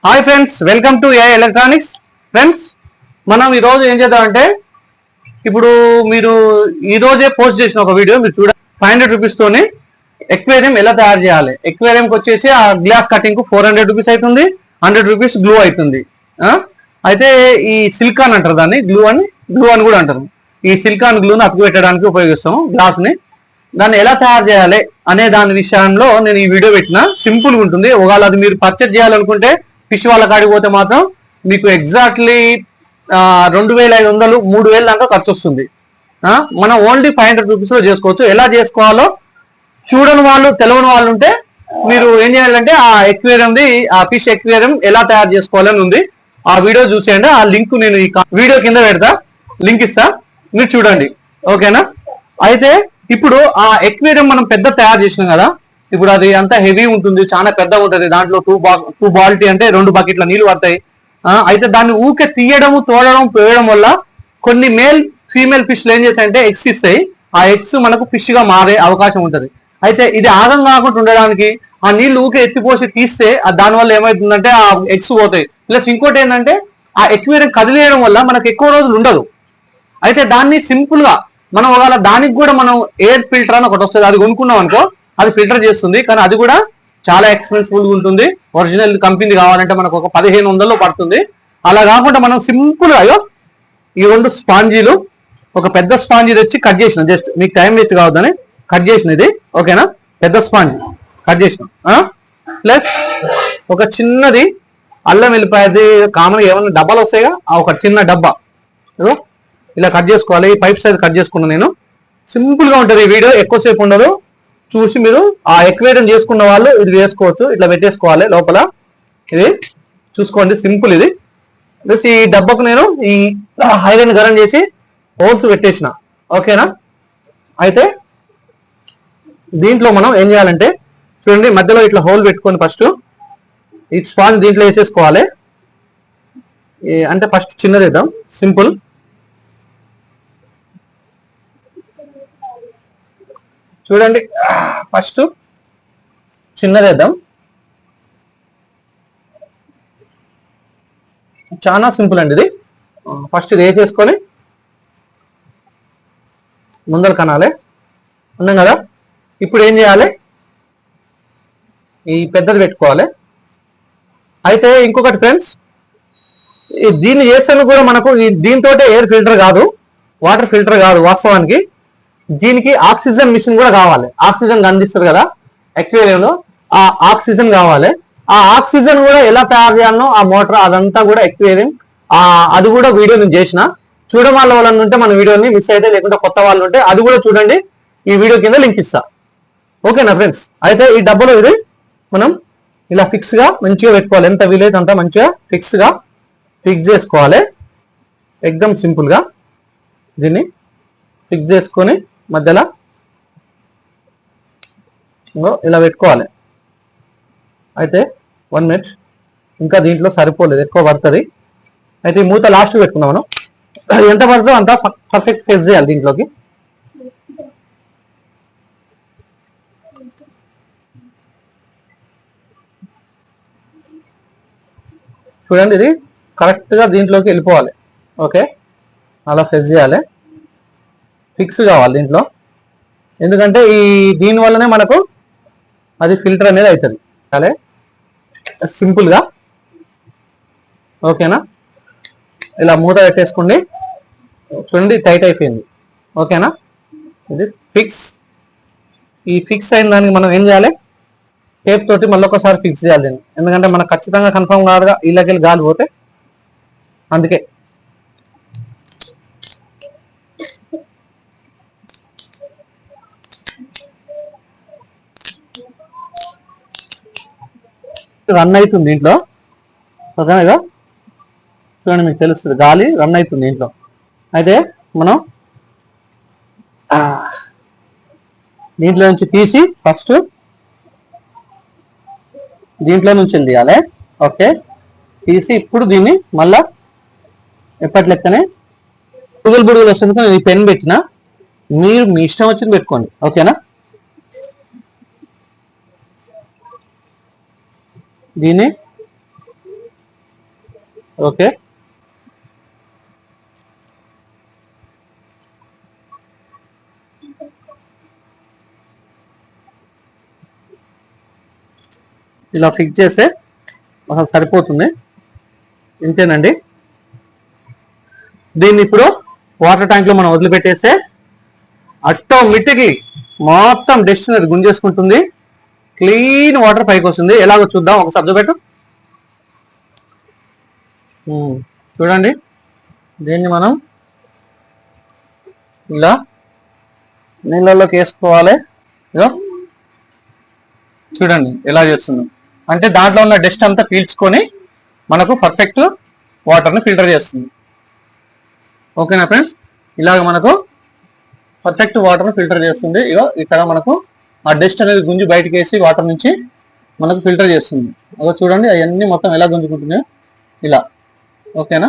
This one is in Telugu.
Hi friends, welcome to AI electronics. Friends, మనం ఈరోజు ఏం చేద్దామంటే, ఇప్పుడు మీరు ఈ రోజే పోస్ట్ చేసిన ఒక వీడియో మీరు చూడ 500 రూపీస్ తోని ఎక్వేరియం ఎలా తయారు చేయాలి. ఎక్వేరియంకి వచ్చేసి ఆ గ్లాస్ కటింగ్ కు 400 రూపీస్ అవుతుంది, 100 రూపీస్ గ్లూ అవుతుంది. అయితే ఈ సిలికాన్ అంటారు దాన్ని, గ్లూ అని కూడా అంటారు. ఈ సిలికాన్ గ్లూని అతుకు పెట్టడానికి ఉపయోగిస్తాము గ్లాస్ ని. దాన్ని ఎలా తయారు చేయాలి అనే దాని విషయంలో నేను ఈ వీడియో పెట్టిన. సింపుల్ గా ఉంటుంది. ఒకవేళ అది మీరు పర్చేజ్ చేయాలనుకుంటే ఫిష్ వాళ్ళ కాడికి పోతే మాత్రం మీకు ఎగ్జాక్ట్లీ 2500 3000 దాకా ఖర్చు వస్తుంది. మనం ఓన్లీ 500 రూపీస్ లో చేసుకోవచ్చు. ఎలా చేసుకోవాలో చూడని వాళ్ళు, తెలియని వాళ్ళు ఉంటే మీరు ఏం చేయాలంటే ఆ ఎక్వేరియంది, ఆ ఫిష్ ఎక్వేరియం ఎలా తయారు చేసుకోవాలని ఉంది. ఆ వీడియో చూసేయండి. ఆ లింక్ నేను ఈ వీడియో కింద పెడతా, లింక్ ఇస్తా, మీరు చూడండి. ఓకేనా? అయితే ఇప్పుడు ఆ ఎక్వేరియం మనం పెద్ద తయారు చేసినాం కదా, ఇప్పుడు అది అంతా హెవీ ఉంటుంది, చాలా పెద్దగా ఉంటుంది. దాంట్లో టూ బాల్టీ అంటే 2 బకెట్ల నీళ్లు పడతాయి. అయితే దాన్ని ఊకే తీయడము, తోడడం, పోయడం వల్ల కొన్ని ఫీమేల్ ఫిష్లు ఏం చేస్తాయంటే ఎగ్స్ ఇస్తాయి. ఆ ఎగ్స్ మనకు ఫిష్ గా మారే అవకాశం ఉంటుంది. అయితే ఇది ఆగం కాకుండా ఉండడానికి ఆ నీళ్లు ఊకే ఎత్తిపోసి తీస్తే దానివల్ల ఏమవుతుందంటే ఆ ఎగ్స్ పోతాయి. ప్లస్ ఇంకోటి ఏంటంటే ఆ ఎక్వేరియం కదిలేయడం వల్ల మనకు ఎక్కువ రోజులు ఉండదు. అయితే దాన్ని సింపుల్ గా మనం ఒకవేళ దానికి కూడా మనం ఎయిర్ ఫిల్టర్ అని ఒకటి వస్తుంది, అది కొనుక్కున్నాం అనుకో, అది ఫిల్టర్ చేస్తుంది. కానీ అది కూడా చాలా ఎక్స్పెన్సివ్ ఉంటుంది. ఒరిజినల్ కంపెనీ కావాలంటే మనకు ఒక 1500 పడుతుంది. అలా కాకుండా మనం సింపుల్ గా ఈ 2 స్పాంజీలు, ఒక పెద్ద స్పాంజీ తెచ్చి కట్ చేసిన, జస్ట్ మీకు టైం వేస్ట్ కావద్దని కట్ చేసిన ఇది. ఓకేనా? పెద్ద స్పాంజీ కట్ చేసిన, ప్లస్ ఒక చిన్నది అల్లం వెల్లిపాయది కామన్ ఏమన్నా డబ్బాలు వస్తాయిగా, ఒక చిన్న డబ్బా ఇలా కట్ చేసుకోవాలి. ఈ పైప్ సైజ్ కట్ చేసుకున్నాను నేను. సింపుల్ గా ఉంటుంది ఈ వీడియో, ఎక్కువసేపు ఉండదు. చూసి మీరు ఆ ఎక్వేరియం చేసుకున్న వాళ్ళు ఇది వేసుకోవచ్చు. ఇట్లా పెట్టేసుకోవాలి లోపల. ఇది చూసుకోండి, సింపుల్ ఇది. ప్లస్ ఈ డబ్బాకు నేను ఈ ఐరన్ గరం చేసి హోల్స్ పెట్టేసిన. ఓకేనా? అయితే దీంట్లో మనం ఏం చేయాలంటే చూడండి, మధ్యలో ఇట్లా హోల్ పెట్టుకొని ఫస్ట్ ఈ స్పాంజ్ దీంట్లో వేసేసుకోవాలి. అంటే ఫస్ట్ చిన్నదిద్దాం, సింపుల్. చూడండి, ఫస్ట్ చిన్నదేద్దాం. చాలా సింపుల్ అండి ఇది. ఫస్ట్ ఇది వేసేసుకొని ముందర కనాలి. ఉన్నాం కదా, ఇప్పుడు ఏం చేయాలి, ఈ పెద్దది పెట్టుకోవాలి. అయితే ఇంకొకటి ఫ్రెండ్స్, దీన్ని చేస్తాను కూడా మనకు దీంతో ఎయిర్ ఫిల్టర్ కాదు, వాటర్ ఫిల్టర్ కాదు. వాస్తవానికి దీనికి ఆక్సిజన్ మిషన్ కూడా కావాలి. ఆక్సిజన్ అందిస్తారు కదా ఎక్వేరియంలో, ఆ ఆక్సిజన్ కావాలి. ఆ ఆక్సిజన్ కూడా ఎలా తయారు చేయాలనో ఆ మోటార్ అదంతా కూడా ఎక్వేరియం, అది కూడా వీడియో నేను చేసిన. చూడడం వాళ్ళని ఉంటే మన వీడియోని మిస్ అయితే, లేకుంటే కొత్త వాళ్ళు ఉంటే అది కూడా చూడండి. ఈ వీడియో కింద లింక్ ఇస్తా. ఓకేనా ఫ్రెండ్స్? అయితే ఈ డబ్బాలో ఇది మనం ఇలా ఫిక్స్ గా మంచిగా పెట్టుకోవాలి. ఎంత వీలైతే అంత మంచిగా ఫిక్స్ చేసుకోవాలి. ఎక్దమ్ సింపుల్ గా దీన్ని ఫిక్స్ చేసుకొని మధ్యలో ఇలా పెట్టుకోవాలి. అయితే 1 మినిట్, ఇంకా దీంట్లో సరిపోలేదు, ఎక్కువ పడుతుంది. అయితే ఈ మూత లాస్ట్ పెట్టుకున్నాం మనం. ఎంత పడుతుందో అంత పర్ఫెక్ట్ ఫిక్స్ చేయాలి దీంట్లోకి. చూడండి, ఇది కరెక్ట్ గా దీంట్లోకి వెళ్ళిపోవాలి. ఓకే, అలా ఫిక్స్ చేయాలి. ఫిక్స్ కావాలి దీంట్లో, ఎందుకంటే దీని వల్లనే మనకు అది ఫిల్టర్ అనేది అవుతుంది. అదే సింపుల్ గా. ఓకేనా? ఇలా మూత పెట్టేసుకోండి. చూడండి, టైట్ అయిపోయింది. ఓకేనా? ఇది ఈ ఫిక్స్ అయిన దానికి మనం ఏం చేయాలి, టేప్ తోటి మళ్ళీ ఒకసారి ఫిక్స్ చేయాలి దీన్ని. ఎందుకంటే మనకు ఖచ్చితంగా కన్ఫర్మ్ కాదుగా ఇళ్ళకెళ్ళి గాలి పోతే, అందుకే. రన్ అవుతుంది దీంట్లో. ఓకేనా? చూడండి, మీకు తెలుస్తుంది గాలి రన్ అవుతుంది దీంట్లో. అయితే మనం దీంట్లో నుంచి తీసి ఫస్ట్ దీంట్లో నుంచి తీయాలి. ఓకే, తీసి ఇప్పుడు దీన్ని మళ్ళా ఎప్పటి లెక్కనే బుడుగులు వస్తుంది. నేను ఈ పెన్ పెట్టిన, మీరు మీ ఇష్టం వచ్చింది పెట్టుకోండి. ఓకేనా? దీన్ని ఓకే, ఇలా ఫిక్స్ చేస్తే అసలు సరిపోతుంది. ఇంతేనండి. దీన్ని ఇప్పుడు వాటర్ ట్యాంక్ లో మనం వదిలిపెట్టేస్తే ఆటోమేటిక్లీ మొత్తం డస్ట్ అనేది గుంజేసుకుంటుంది. క్లీన్ వాటర్ పైకి వస్తుంది. ఎలాగో చూద్దాం. ఒక సబ్జెక్ట్ పెట్టు. చూడండి, దీన్ని మనం ఇలా నీళ్ళలోకి వేసుకోవాలి. ఇదో చూడండి ఎలా చేస్తుంది. అంటే దాంట్లో ఉన్న డస్ట్ అంతా పీల్చుకొని మనకు పర్ఫెక్ట్ వాటర్ని ఫిల్టర్ చేస్తుంది. ఓకేనా ఫ్రెండ్స్, ఇలాగ మనకు పర్ఫెక్ట్ వాటర్ని ఫిల్టర్ చేస్తుంది. ఇగో ఇక్కడ మనకు ఆ డస్ట్ అనేది గుంజి బయటకు వేసి వాటర్ నుంచి మనకు ఫిల్టర్ చేస్తుంది. అదో చూడండి అవన్నీ మొత్తం ఎలా గుంజుకుంటున్నాయో ఇలా. ఓకేనా.